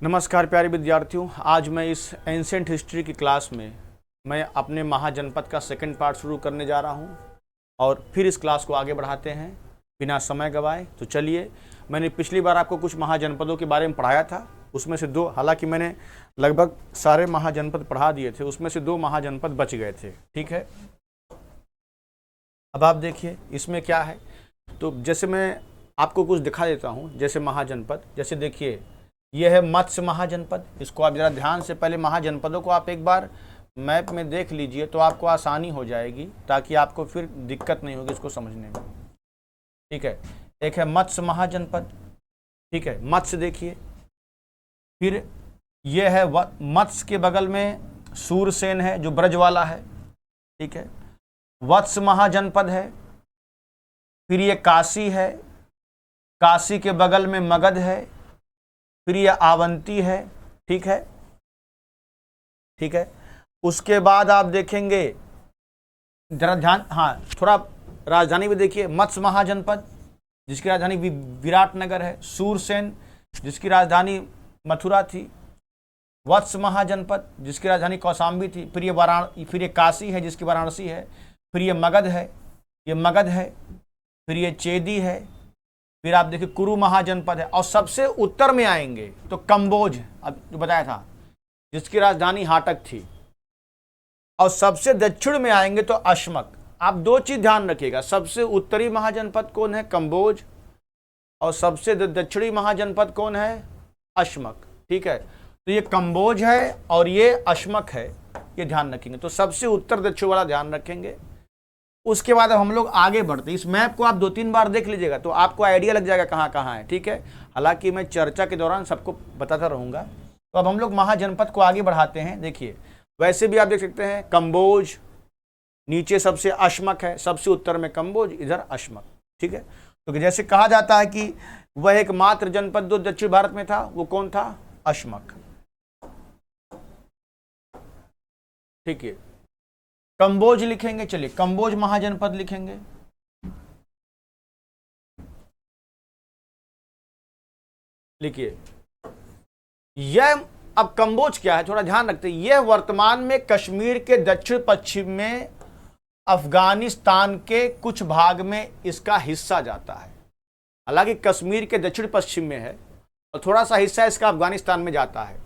नमस्कार प्यारे विद्यार्थियों, आज मैं इस एंशिएंट हिस्ट्री की क्लास में मैं अपने महाजनपद का सेकंड पार्ट शुरू करने जा रहा हूं और फिर इस क्लास को आगे बढ़ाते हैं बिना समय गवाए। तो चलिए, मैंने पिछली बार आपको कुछ महाजनपदों के बारे में पढ़ाया था। उसमें से दो, हालांकि मैंने लगभग सारे महाजनपद पढ़ा दिए थे, उसमें से दो महाजनपद बच गए थे। ठीक है, अब आप देखिए इसमें क्या है। तो जैसे मैं आपको कुछ दिखा देता हूँ, जैसे महाजनपद, जैसे देखिए यह है मत्स्य महाजनपद। इसको आप जरा ध्यान से, पहले महाजनपदों को आप एक बार मैप में देख लीजिए तो आपको आसानी हो जाएगी, ताकि आपको फिर दिक्कत नहीं होगी इसको समझने में। ठीक है, एक है मत्स्य महाजनपद। ठीक है, मत्स्य देखिए, फिर यह है मत्स्य के बगल में सूरसेन है जो ब्रज वाला है। ठीक है, वत्स महाजनपद है। फिर ये काशी है, काशी के बगल में मगध है। फिर ये आवंती है। ठीक है, ठीक है, उसके बाद आप देखेंगे, जरा ध्यान, हाँ थोड़ा राजधानी भी देखिए, मत्स्य महाजनपद जिसकी राजधानी विराटनगर है। सूरसेन जिसकी राजधानी मथुरा थी। वत्स महाजनपद जिसकी राजधानी कौशाम्बी थी। फिर ये काशी है जिसकी वाराणसी है। फिर ये मगध है, ये मगध है। फिर ये चेदी है। फिर आप देखिए कुरु महाजनपद है। और सबसे उत्तर में आएंगे तो कंबोज, अब जो बताया था, जिसकी राजधानी हाटक थी। और सबसे दक्षिण में आएंगे तो अश्मक। आप दो चीज ध्यान रखिएगा, सबसे उत्तरी महाजनपद कौन है? कंबोज। और सबसे दक्षिणी महाजनपद कौन है? अश्मक। ठीक है, तो ये कंबोज है और ये अश्मक है, ये ध्यान रखेंगे। तो सबसे उत्तर दक्षिण वाला ध्यान रखेंगे। उसके बाद अब हम लोग आगे बढ़ते हैं। इस मैप को आप 2-3 बार देख लीजिएगा तो आपको आइडिया लग जाएगा कहाँ कहाँ है। ठीक है, हालांकि मैं चर्चा के दौरान सबको बताता रहूँगा। तो अब हम लोग महाजनपद को आगे बढ़ाते हैं। देखिए, वैसे भी आप देख सकते हैं कंबोज, नीचे सबसे अश्मक है, सबसे उत्तर में कंबोज, इधर अश्मक। ठीक है, तो जैसे कहा जाता है कि वह एकमात्र जनपद जो दक्षिण भारत में था, वो कौन था? अश्मक। ठीक है, कंबोज लिखेंगे। चलिए, कंबोज महाजनपद लिखेंगे। लिखिए, यह, अब कंबोज क्या है थोड़ा ध्यान रखते हैं। यह वर्तमान में कश्मीर के दक्षिण पश्चिम में अफगानिस्तान के कुछ भाग में इसका हिस्सा जाता है। हालांकि कश्मीर के दक्षिण पश्चिम में है और थोड़ा सा हिस्सा इसका अफगानिस्तान में जाता है।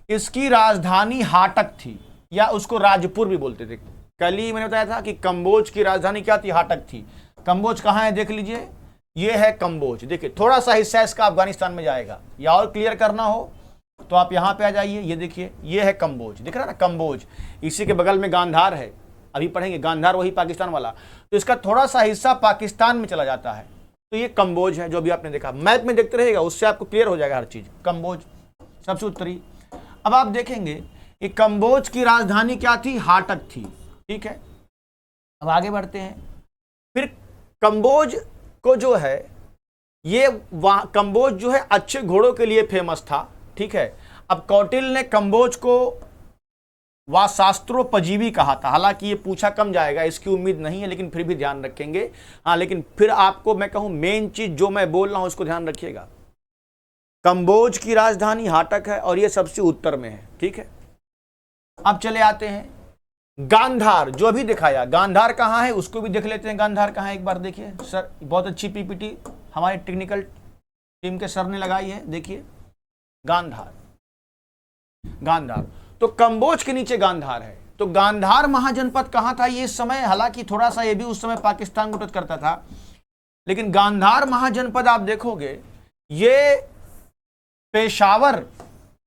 इसकी राजधानी हाटक थी, या उसको राजपुर भी बोलते थे। कल ही मैंने बताया था कि कंबोज की राजधानी क्या थी? हाटक थी। कंबोज कहाँ है देख लीजिए, ये है कंबोज। देखिए, थोड़ा सा हिस्सा इसका अफगानिस्तान में जाएगा। या और क्लियर करना हो तो आप यहाँ पे आ जाइए। ये देखिए, ये है कंबोज, दिख रहा है ना कंबोज। इसी के बगल में गांधार है, अभी पढ़ेंगे गांधार, वही पाकिस्तान वाला। तो इसका थोड़ा सा हिस्सा पाकिस्तान में चला जाता है। तो ये कंबोज है जो अभी आपने देखा। मैप में देखते रहेगा, उससे आपको क्लियर हो जाएगा हर चीज। कंबोज सबसे उत्तरी। अब आप देखेंगे कि कंबोज की राजधानी क्या थी? हाटक थी। ठीक है, अब आगे बढ़ते हैं। फिर कंबोज को जो है, ये कंबोज जो है अच्छे घोड़ों के लिए फेमस था। ठीक है, अब कौटिल्य ने कंबोज को वाशास्त्रोपजीवी कहा था। हालांकि ये पूछा कम जाएगा, इसकी उम्मीद नहीं है, लेकिन फिर भी ध्यान रखेंगे। हाँ, लेकिन फिर आपको मैं कहूं, मेन चीज जो मैं बोल रहा हूं उसको ध्यान रखिएगा। कंबोज की राजधानी हाटक है और ये सबसे उत्तर में है। ठीक है, अब चले आते हैं गांधार, जो अभी दिखाया। गांधार कहाँ है उसको भी देख लेते हैं। गांधार कहाँ है एक बार देखिए। सर, बहुत अच्छी पीपीटी हमारे टेक्निकल टीम के सर ने लगाई है। देखिए, गांधार, गांधार तो कंबोज के नीचे गांधार है। तो गांधार महाजनपद कहाँ था ये इस समय? हालांकि थोड़ा सा ये भी उस समय पाकिस्तान को टच करता था, लेकिन गांधार महाजनपद आप देखोगे, ये पेशावर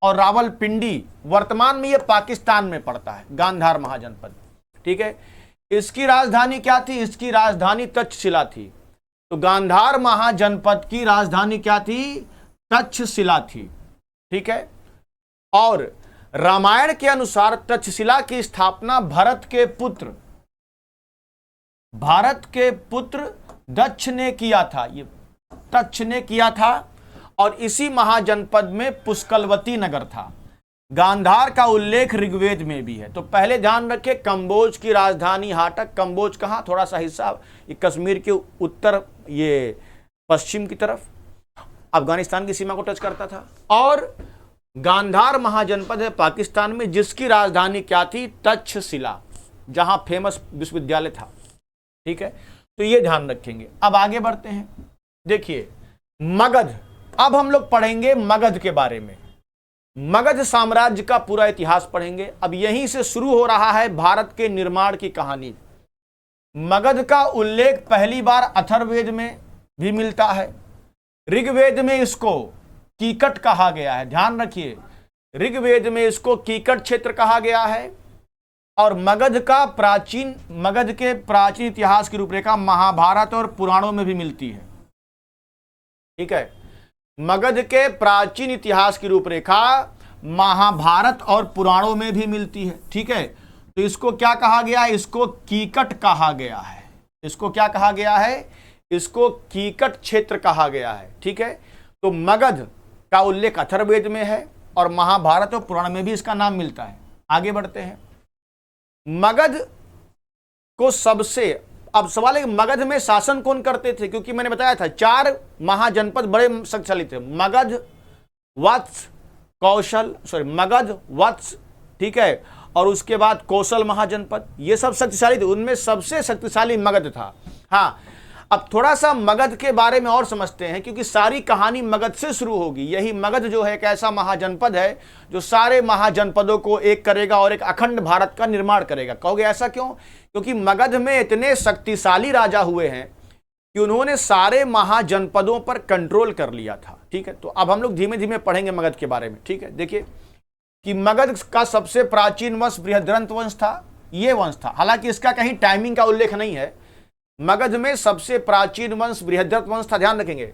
और रावलपिंडी, वर्तमान में ये पाकिस्तान में पड़ता है, गांधार महाजनपद। ठीक है, इसकी राजधानी क्या थी? इसकी राजधानी तक्षशिला थी। तो गांधार महाजनपद की राजधानी क्या थी? तक्षशिला थी। ठीक है, और रामायण के अनुसार तक्षशिला की स्थापना भारत के पुत्र दक्ष ने किया था। ये दक्ष ने किया था, और इसी महाजनपद में पुष्कलवती नगर था। गांधार का उल्लेख ऋग्वेद में भी है। तो पहले ध्यान रखें, कंबोज की राजधानी हाटक। कंबोज कहाँ? थोड़ा सा हिस्सा ये कश्मीर के उत्तर, ये पश्चिम की तरफ अफगानिस्तान की सीमा को टच करता था। और गांधार महाजनपद है पाकिस्तान में, जिसकी राजधानी क्या थी? तक्षशिला, जहां फेमस विश्वविद्यालय था। ठीक है, तो ये ध्यान रखेंगे। अब आगे बढ़ते हैं। देखिए मगध, अब हम लोग पढ़ेंगे मगध के बारे में। मगध साम्राज्य का पूरा इतिहास पढ़ेंगे। अब यहीं से शुरू हो रहा है भारत के निर्माण की कहानी। मगध का उल्लेख पहली बार अथर्ववेद में भी मिलता है। ऋग्वेद में इसको कीकट कहा गया है, ध्यान रखिए, ऋग्वेद में इसको कीकट क्षेत्र कहा गया है। और मगध के प्राचीन इतिहास की रूपरेखा महाभारत और पुराणों में भी मिलती है। ठीक है, मगध के प्राचीन इतिहास की रूपरेखा महाभारत और पुराणों में भी मिलती है। ठीक है, तो इसको क्या कहा गया? इसको कीकट कहा गया है। इसको क्या कहा गया है? इसको कीकट क्षेत्र कहा गया है। ठीक है, तो मगध का उल्लेख अथर्ववेद में है और महाभारत और पुराण में भी इसका नाम मिलता है। आगे बढ़ते हैं। मगध को सबसे, अब सवाल है मगध में शासन कौन करते थे? क्योंकि मैंने बताया था 4 महाजनपद बड़े शक्तिशाली थे, मगध, वत्स, मगध, वत्स, ठीक है, और उसके बाद कौशल महाजनपद, ये सब शक्तिशाली थे। उनमें सबसे शक्तिशाली मगध था। हाँ, अब थोड़ा सा मगध के बारे में और समझते हैं, क्योंकि सारी कहानी मगध से शुरू होगी। यही मगध जो है एक ऐसा महाजनपद है जो सारे महाजनपदों को एक करेगा और एक अखंड भारत का निर्माण करेगा। कहोगे ऐसा क्यों? क्योंकि मगध में इतने शक्तिशाली राजा हुए हैं कि उन्होंने सारे महाजनपदों पर कंट्रोल कर लिया था। ठीक है, तो अब हम लोग धीमे धीमे पढ़ेंगे मगध के बारे में। ठीक है, देखिए कि मगध का सबसे प्राचीन वंश बृहद्रथ वंश था। ये वंश था, हालांकि इसका कहीं टाइमिंग का उल्लेख नहीं है। मगध में सबसे प्राचीन वंश बृहद्रथ वंश था, ध्यान रखेंगे,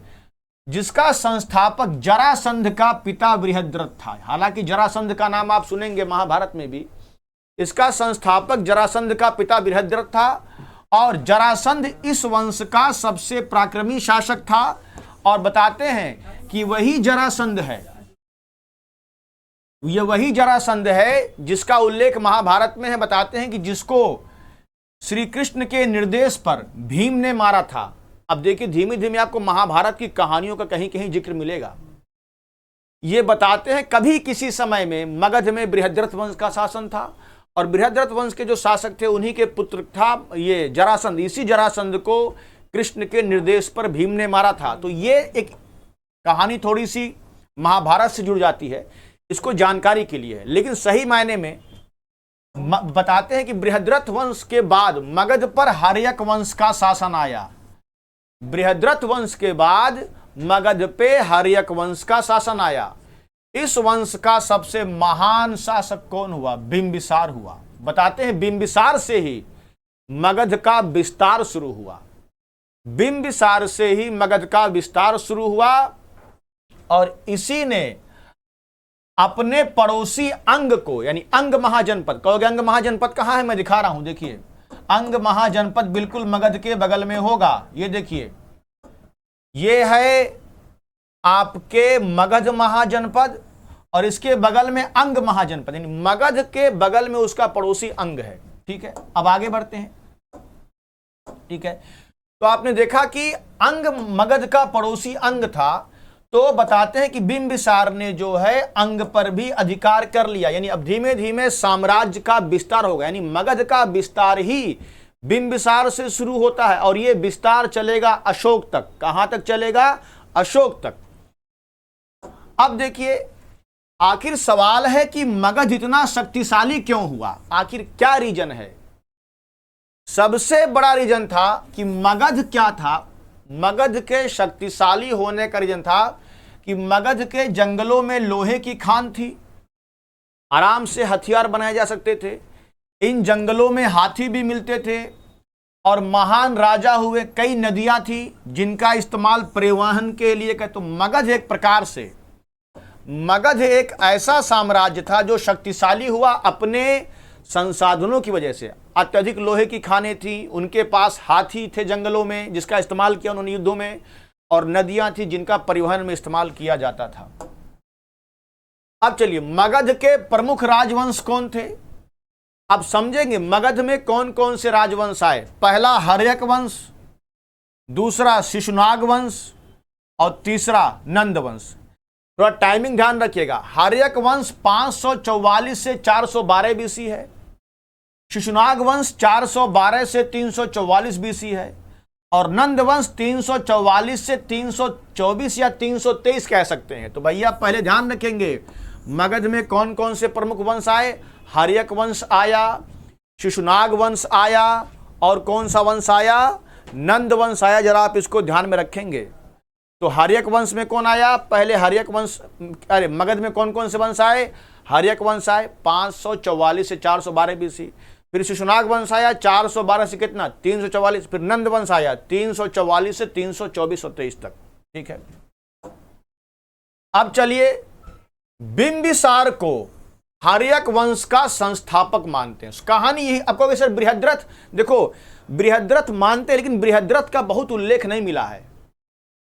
जिसका संस्थापक जरासंध का पिता बृहद्रथ था। हालांकि जरासंध का नाम आप सुनेंगे महाभारत में भी। इसका संस्थापक जरासंध का पिता बृहद्रथ था और जरासंध इस वंश का सबसे पराक्रमी शासक था। और बताते हैं कि वही जरासंध है, यह वही जरासंध है जिसका उल्लेख महाभारत में है। बताते हैं कि जिसको श्री कृष्ण के निर्देश पर भीम ने मारा था। अब देखिए धीमे धीमे आपको महाभारत की कहानियों का कहीं कहीं जिक्र मिलेगा। ये बताते हैं कभी किसी समय में मगध में बृहद्रथ वंश का शासन था और बृहद्रथ वंश के जो शासक थे उन्हीं के पुत्र था ये जरासंध। इसी जरासंध को कृष्ण के निर्देश पर भीम ने मारा था। तो ये एक कहानी थोड़ी सी महाभारत से जुड़ जाती है, इसको जानकारी के लिए है। लेकिन सही मायने में बताते हैं कि बृहद्रथ वंश के बाद मगध पर हर्यक वंश का शासन आया। बृहद्रथ वंश के बाद मगध पे हर्यक वंश का शासन आया। इस वंश का सबसे महान शासक कौन हुआ? बिंबिसार हुआ। बताते हैं बिंबिसार से ही मगध का विस्तार शुरू हुआ। बिंबिसार से ही मगध का विस्तार शुरू हुआ और इसी ने अपने पड़ोसी अंग को, यानी अंग महाजनपद, कहोगे अंग महाजनपद कहां है? मैं दिखा रहा हूं, देखिए अंग महाजनपद बिल्कुल मगध के बगल में होगा। ये देखिए, ये है आपके मगध महाजनपद और इसके बगल में अंग महाजनपद, यानी मगध के बगल में उसका पड़ोसी अंग है। ठीक है, अब आगे बढ़ते हैं। ठीक है, तो आपने देखा कि अंग मगध का पड़ोसी अंग था। तो बताते हैं कि बिंबिसार ने जो है अंग पर भी अधिकार कर लिया, यानी अब धीमे धीमे साम्राज्य का विस्तार होगा। यानी मगध का विस्तार ही बिंबिसार से शुरू होता है और यह विस्तार चलेगा अशोक तक। कहां तक चलेगा? अशोक तक। अब देखिए, आखिर सवाल है कि मगध इतना शक्तिशाली क्यों हुआ? आखिर क्या रीजन है? सबसे बड़ा रीजन था कि मगध क्या था? मगध के शक्तिशाली होने का रीजन था कि मगध के जंगलों में लोहे की खान थी, आराम से हथियार बनाए जा सकते थे। इन जंगलों में हाथी भी मिलते थे और महान राजा हुए। कई नदियां थी जिनका इस्तेमाल परिवहन के लिए कर। तो मगध एक प्रकार से, मगध एक ऐसा साम्राज्य था जो शक्तिशाली हुआ अपने संसाधनों की वजह से। अत्यधिक लोहे की खानें थी, उनके पास हाथी थे जंगलों में जिसका इस्तेमाल किया उन्होंने युद्धों में, और नदियां थी जिनका परिवहन में इस्तेमाल किया जाता था। अब चलिए, मगध के प्रमुख राजवंश कौन थे? अब समझेंगे मगध में कौन कौन से राजवंश आए। पहला हर्यक वंश, दूसरा शिशुनाग वंश और तीसरा नंद वंश। थोड़ा टाइमिंग ध्यान रखिएगा। हर्यक वंश 544 से 412 बीसी है, शिशुनाग वंश 412 से 344 बीसी है, और नंद वंश 344 से 324 या 323 कह सकते हैं। तो भैया पहले ध्यान रखेंगे मगध में कौन कौन से प्रमुख वंश आए। हर्यक वंश आया, शिशुनाग वंश आया, और कौन सा वंश आया, नंद वंश आया। जरा आप इसको ध्यान में रखेंगे। तो हर्यक वंश में कौन आया, पहले हर्यक वंश, अरे मगध में कौन कौन से वंश आए, हर्यक वंश आए 544 से 412 बीसी, फिर शिशुनाग वंश आया 412 से कितना 344, फिर नंद वंश आया 344 से 324 और 23 तक। ठीक है, अब चलिए बिंबिसार को हर्यक वंश का संस्थापक मानते हैं। कहानी यही आपको सर बृहद्रथ, देखो बृहद्रथ मानते हैं लेकिन बृहद्रथ का बहुत उल्लेख नहीं मिला है।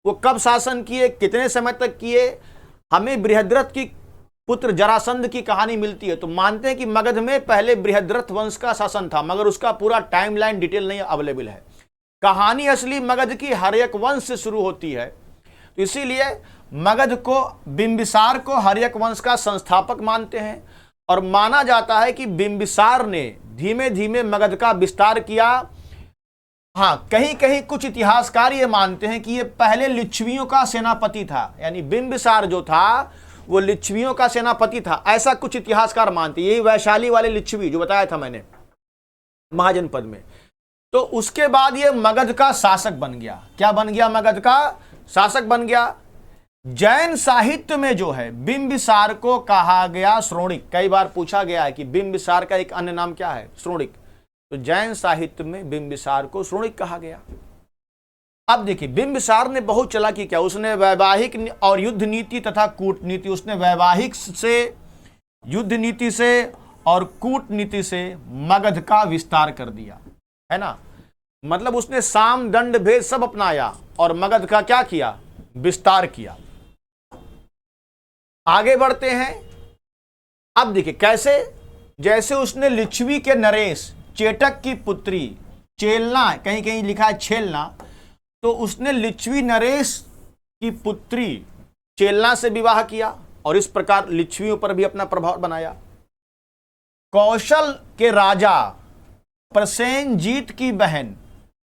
वो कब शासन किए, कितने समय तक किए, हमें बृहद्रथ की पुत्र जरासंध की कहानी मिलती है। तो मानते हैं कि मगध में पहले बृहद्रथ वंश का शासन था, मगर उसका पूरा टाइमलाइन डिटेल नहीं अवेलेबल है। कहानी असली मगध की हर्यक वंश से शुरू होती है। तो इसीलिए मगध को, बिंबिसार को हर्यक वंश का संस्थापक मानते हैं, और माना जाता है कि बिंबिसार ने धीमे धीमे मगध का विस्तार किया। हाँ, कहीं कहीं कुछ इतिहासकार ये मानते हैं कि ये पहले लिच्छवियों का सेनापति था, यानी बिंबिसार जो था वो लिच्छवियों का सेनापति था, ऐसा कुछ इतिहासकार मानते हैं। यही वैशाली वाले लिच्छवी जो बताया था मैंने महाजनपद में। तो उसके बाद ये मगध का शासक बन गया। क्या बन गया, मगध का शासक बन गया। जैन साहित्य में जो है बिंबिसार को कहा गया श्रोणिक। कई बार पूछा गया है कि बिंबिसार का एक अन्य नाम क्या है, श्रोणिक। तो जैन साहित्य में बिंबिसार को श्रोणिक कहा गया। अब देखिए बिंबिसार ने बहुत चालाकी किया। उसने वैवाहिक और युद्ध नीति तथा कूटनीति, उसने वैवाहिक से, युद्ध नीति से और कूटनीति से मगध का विस्तार कर दिया, है ना। मतलब उसने साम दंड भेद सब अपनाया और मगध का क्या किया, विस्तार किया। आगे बढ़ते हैं। अब देखिए कैसे, जैसे उसने लिच्छवी के नरेश चेटक की पुत्री चेलना, कहीं कहीं लिखा है छेलना, तो उसने लिच्छवी नरेश की पुत्री चेलना से विवाह किया और इस प्रकार लिच्छवियों पर भी अपना प्रभाव बनाया। कौशल के राजा प्रसेनजीत की बहन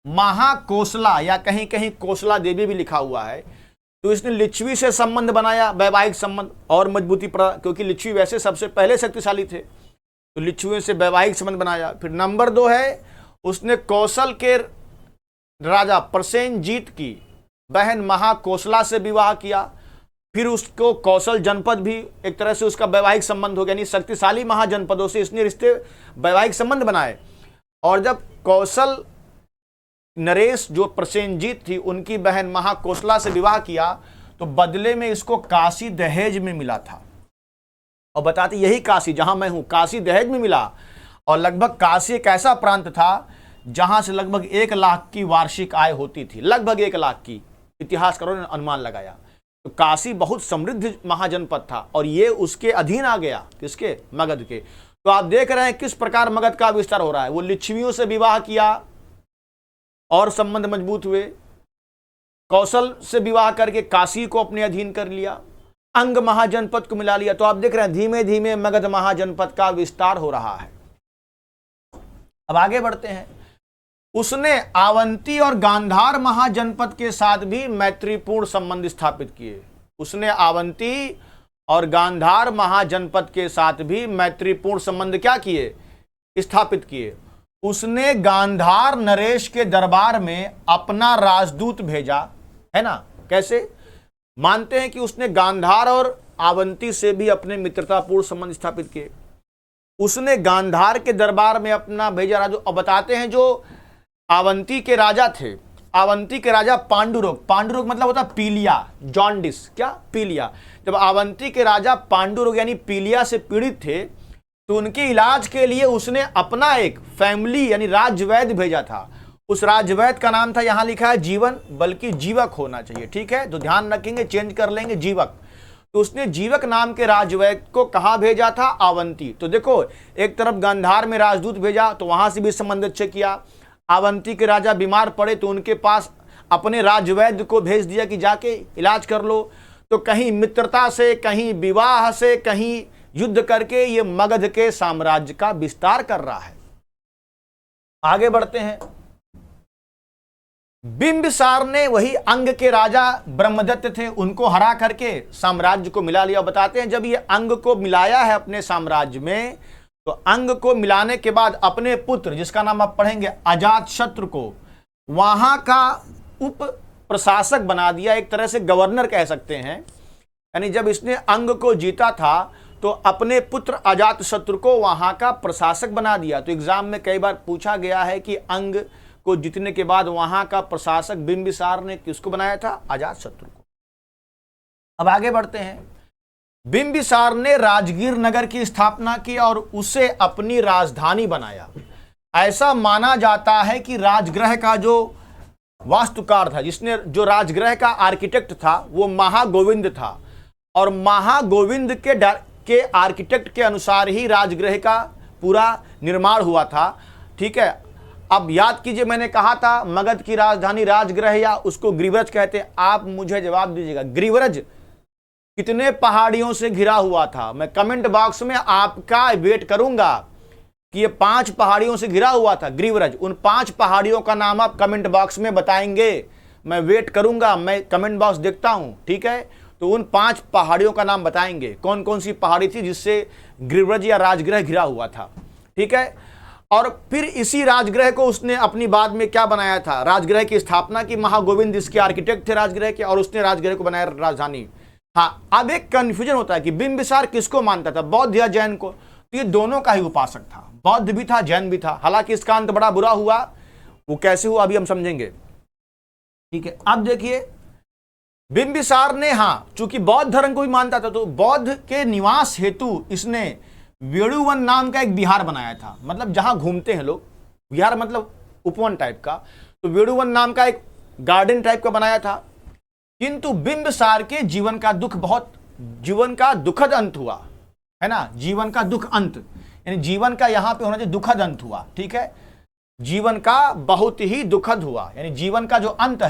महाकोसला, या कहीं कहीं कोसला देवी भी लिखा हुआ है, तो इसने लिच्छवी से संबंध बनाया, वैवाहिक संबंध और मजबूती पर, क्योंकि लिच्छवी वैसे सबसे पहले शक्तिशाली थे, तो लिच्छवियों से वैवाहिक संबंध बनाया। फिर नंबर 2 है, उसने कौशल के राजा प्रसेनजीत की बहन महाकोसला से विवाह किया। फिर उसको कौशल जनपद भी एक तरह से उसका वैवाहिक संबंध हो गया, यानी शक्तिशाली महाजनपदों से इसने रिश्ते वैवाहिक संबंध बनाए। और जब कौशल नरेश जो प्रसेनजीत थी उनकी बहन महाकोसला से विवाह किया, तो बदले में इसको काशी दहेज में मिला था। और बताते यही काशी जहां मैं हूं, काशी दहेज में मिला। और लगभग काशी एक ऐसा प्रांत था जहां से लगभग 1 लाख की वार्षिक आय होती थी, लगभग 1 लाख की, इतिहासकारों ने अनुमान लगाया। तो काशी बहुत समृद्ध महाजनपद था और ये उसके अधीन आ गया, किसके, मगध के। तो आप देख रहे हैं किस प्रकार मगध का विस्तार हो रहा है। वो लिच्छवियों से विवाह किया और संबंध मजबूत हुए, कौशल से विवाह करके काशी को अपने अधीन कर लिया, अंग महाजनपद को मिला लिया। तो आप देख रहे हैं धीमे धीमे मगध महाजनपद का विस्तार हो रहा है। अब आगे बढ़ते हैं। उसने अवंती और गांधार महाजनपद के साथ भी मैत्रीपूर्ण संबंध स्थापित किए। उसने अवंती और गांधार महाजनपद के साथ भी मैत्रीपूर्ण संबंध क्या किए, स्थापित किए। उसने गांधार नरेश के दरबार में अपना राजदूत भेजा, है ना। कैसे, मानते हैं कि उसने गांधार और अवंती से भी अपने मित्रतापूर्ण संबंध स्थापित किए। उसने गांधार के दरबार में अपना भेजा राजदूत। और बताते हैं जो अवंती के राजा थे, अवंती के राजा पांडुरोग, पांडुरोग मतलब होता पीलिया, जॉन्डिस, क्या, पीलिया। जब अवंती के राजा पांडुरोग यानी पीलिया से पीड़ित थे, तो उनके इलाज के लिए उसने अपना एक फैमिली यानी राजवैद्य भेजा था। उस राजवैद्य का नाम था, यहां लिखा है जीवन, बल्कि जीवक होना चाहिए, ठीक है, तो ध्यान रखेंगे, चेंज कर लेंगे, जीवक। तो उसने जीवक नाम के राजवैद्य को कहां भेजा था, अवंती। तो देखो, एक तरफ गांधार में राजदूत भेजा, तो वहां से भी संबंध अच्छे किया। अवंती के राजा बीमार पड़े तो उनके पास अपने राजवैद्य को भेज दिया कि जाके इलाज कर लो। तो कहीं मित्रता से, कहीं विवाह से, कहीं युद्ध करके ये मगध के साम्राज्य का विस्तार कर रहा है। आगे बढ़ते हैं। बिंबिसार ने, वही अंग के राजा ब्रह्मदत्त थे, उनको हरा करके साम्राज्य को मिला लिया। बताते हैं जब ये अंग को मिलाया है अपने साम्राज्य में, तो अंग को मिलाने के बाद अपने पुत्र, जिसका नाम आप पढ़ेंगे अजातशत्रु को, वहां का उप प्रशासक बना दिया, एक तरह से गवर्नर कह सकते हैं। यानी जब इसने अंग को जीता था तो अपने पुत्र अजातशत्रु को वहां का प्रशासक बना दिया। तो एग्जाम में कई बार पूछा गया है कि अंग को जीतने के बाद वहां का प्रशासक बिंबिसार ने किसको बनाया था? अजातशत्रु को। अब आगे बढ़ते हैं। बिंबिसार ने राजगीर नगर की स्थापना की और उसे अपनी राजधानी बनाया। ऐसा माना जाता है कि राजगृह का जो वास्तुकार था, जिसने जो राजगृह का आर्किटेक्ट था, वो महागोविंद था, और महागोविंद के आर्किटेक्ट के अनुसार ही राजगृह का पूरा निर्माण हुआ था। ठीक है, अब याद कीजिए, मैंने कहा था मगध की राजधानी राजगृह या उसको गिरिव्रज कहते हैं। आप मुझे जवाब दीजिएगा, गिरिव्रज कितने पहाड़ियों से घिरा हुआ था? मैं कमेंट बॉक्स में आपका वेट करूंगा कि ये 5 पहाड़ियों से घिरा हुआ था गिरिव्रज। उन 5 पहाड़ियों का नाम आप कमेंट बॉक्स में बताएंगे। मैं वेट करूंगा, मैं कमेंट बॉक्स देखता हूं। ठीक है, तो उन 5 पहाड़ियों का नाम बताएंगे, कौन कौन सी पहाड़ी थी जिससे गिरिव्रज या राजगृह घिरा हुआ था। ठीक है, और फिर इसी राजगृह को उसने अपनी बाद में क्या बनाया था? राजगृह की स्थापना की। महागोविंद इसके आर्किटेक्ट थे राजगृह के, और उसने राजगृह को बनाया राजधानी। हाँ, अब एक कंफ्यूजन होता है कि बिंबिसार किसको मानता था, बौद्ध या जैन को? तो ये दोनों का ही उपासक था, बौद्ध भी था, जैन भी था। हालांकि इसका अंत बड़ा बुरा हुआ, वो कैसे हुआ अभी हम समझेंगे। ठीक है, अब देखिए, बिंबिसार ने, हाँ, चूंकि बौद्ध धर्म को भी मानता था, तो बौद्ध के निवास हेतु इसने वेणुवन नाम का एक विहार बनाया था। मतलब जहां घूमते हैं लोग, विहार मतलब उपवन टाइप का, तो वेणुवन नाम का एक गार्डन टाइप का बनाया था। किंतु बिंबिसार के जीवन का दुखद अंत हुआ, है ना, जीवन का दुख अंत, यानी जीवन का यहां पे होना चाहिए दुखद अंत हुआ। ठीक है, जीवन का बहुत ही दुखद हुआ, यानी जीवन का जो अंत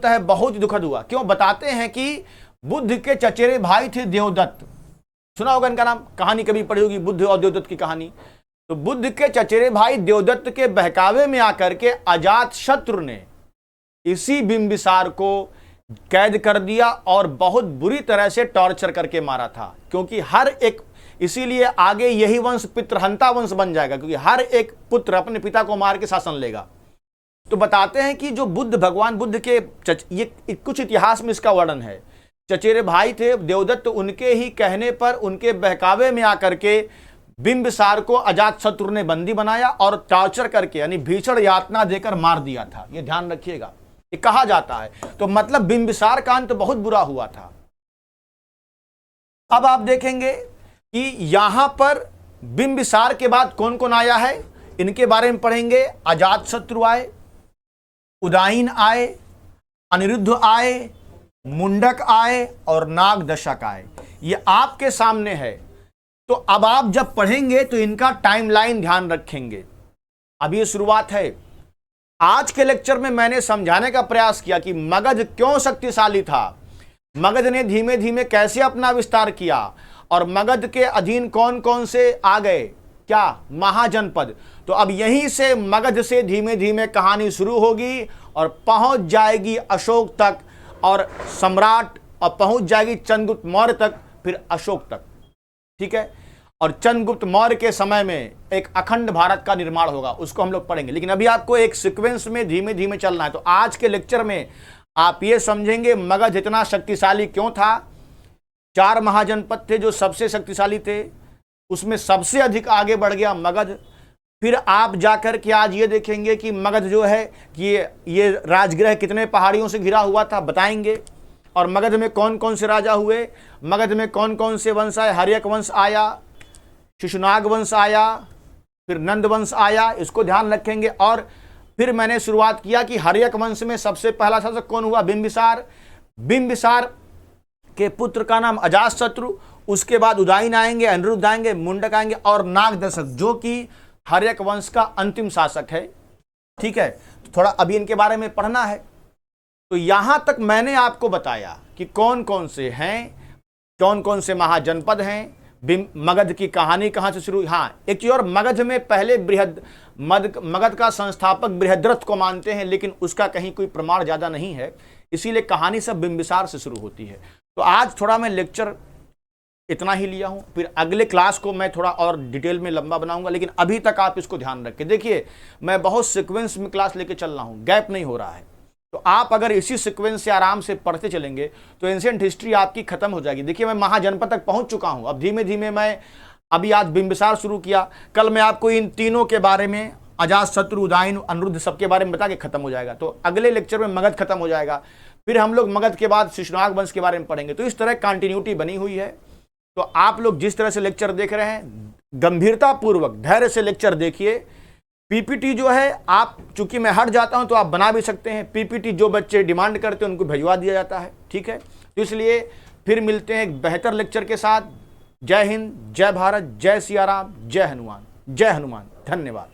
है बहुत ही दुखद हुआ। क्यों? बताते हैं कि बुद्ध के चचेरे भाई थे देवदत्त, सुना होगा इनका नाम, कहानी कभी पढ़ी होगी बुद्ध और देवदत्त की कहानी। तो बुद्ध के चचेरे भाई देवदत्त के बहकावे में आकर के अजातशत्रु ने इसी बिंबिसार को कैद कर दिया और बहुत बुरी तरह से टॉर्चर करके मारा था। क्योंकि हर एक, इसीलिए आगे यही वंश पितृहंता वंश बन जाएगा, क्योंकि हर एक पुत्र अपने पिता को मार के शासन लेगा। तो बताते हैं कि जो भगवान बुद्ध के ये कुछ इतिहास में इसका वर्णन है, चचेरे भाई थे देवदत्त, उनके ही कहने पर, उनके बहकावे में आकर के बिंबिसार को अजातशत्रु ने बंदी बनाया और टॉर्चर करके, यानी भीषण यातना देकर मार दिया था। ये ध्यान रखिएगा, ये कहा जाता है। तो मतलब बिंबिसार का अंत बहुत बुरा हुआ था। अब आप देखेंगे कि यहां पर बिंबिसार के बाद कौन कौन आया है, इनके बारे में पढ़ेंगे। अजातशत्रु आए, उदायन आए, अनिरुद्ध आए, मुंडक आए और नागदशक आए। ये आपके सामने है। तो अब आप जब पढ़ेंगे तो इनका टाइमलाइन ध्यान रखेंगे। अब ये शुरुआत है। आज के लेक्चर में मैंने समझाने का प्रयास किया कि मगध क्यों शक्तिशाली था, मगध ने धीमे धीमे कैसे अपना विस्तार किया, और मगध के अधीन कौन कौन से आ गए, क्या, महाजनपद। तो अब यहीं से मगध से धीमे धीमे कहानी शुरू होगी और पहुंच जाएगी अशोक तक, और सम्राट, और पहुंच जाएगी चंद्रगुप्त मौर्य तक, फिर अशोक तक। ठीक है, और चंद्रगुप्त मौर्य के समय में एक अखंड भारत का निर्माण होगा, उसको हम लोग पढ़ेंगे। लेकिन अभी आपको एक सीक्वेंस में धीमे धीमे चलना है। तो आज के लेक्चर में आप ये समझेंगे मगध इतना शक्तिशाली क्यों था। 4 महाजनपद थे जो सबसे शक्तिशाली थे, उसमें सबसे अधिक आगे बढ़ गया मगध। फिर आप जाकर के आज ये देखेंगे कि मगध जो है कि ये राजगृह कितने पहाड़ियों से घिरा हुआ था, बताएंगे। और मगध में कौन कौन से राजा हुए, मगध में कौन कौन से वंश आए, हर्यक वंश आया, शिशुनाग वंश आया, फिर नंद वंश आया, इसको ध्यान रखेंगे। और फिर मैंने शुरुआत किया कि हर्यक वंश में सबसे पहला शासक कौन हुआ, बिंबिसार। बिंबिसार के पुत्र का नाम अजातशत्रु, उसके बाद उदायन आएंगे, अनिरुद्ध आएंगे, मुंडक आएंगे और नागदशक, जो कि हर्यक वंश का अंतिम शासक है। ठीक है, तो थोड़ा अभी इनके बारे में पढ़ना है। तो यहां तक मैंने आपको बताया कि कौन कौन से हैं, कौन कौन से महाजनपद हैं, मगध की कहानी कहां से शुरू। हाँ, एक चीज और, मगध में पहले मगध का संस्थापक बृहद्रथ को मानते हैं, लेकिन उसका कहीं कोई प्रमाण ज्यादा नहीं है, इसीलिए कहानी सब बिंबिसार से शुरू होती है। तो आज थोड़ा मैं लेक्चर इतना ही लिया हूं, फिर अगले क्लास को मैं थोड़ा और डिटेल में लंबा बनाऊंगा, लेकिन अभी तक आप इसको ध्यान रखें। देखिए, मैं बहुत सीक्वेंस में क्लास लेके चल रहा हूं, गैप नहीं हो रहा है। तो आप अगर इसी सीक्वेंस से आराम से पढ़ते चलेंगे तो एंशिएंट हिस्ट्री आपकी खत्म हो जाएगी। देखिए, मैं महाजनपद तक पहुंच चुका हूं, अब धीमे धीमे मैं, अभी आज बिंबिसार शुरू किया, कल मैं आपको इन तीनों के बारे में, अजातशत्रु, उदयन, अनिरुद्ध, सबके बारे में बता के खत्म हो जाएगा। तो अगले लेक्चर में मगध खत्म हो जाएगा, फिर हम लोग मगध के बाद शिशुनाग वंश के बारे में पढ़ेंगे। तो इस तरह कंटिन्यूटी बनी हुई है। तो आप लोग जिस तरह से लेक्चर देख रहे हैं, गंभीरता पूर्वक धैर्य से लेक्चर देखिए। पीपीटी जो है, आप, चूंकि मैं हट जाता हूं तो आप बना भी सकते हैं। पीपीटी जो बच्चे डिमांड करते हैं उनको भिजवा दिया जाता है, ठीक है। तो इसलिए फिर मिलते हैं एक बेहतर लेक्चर के साथ। जय हिंद, जय भारत, जय सिया राम, जय हनुमान, जय हनुमान। धन्यवाद।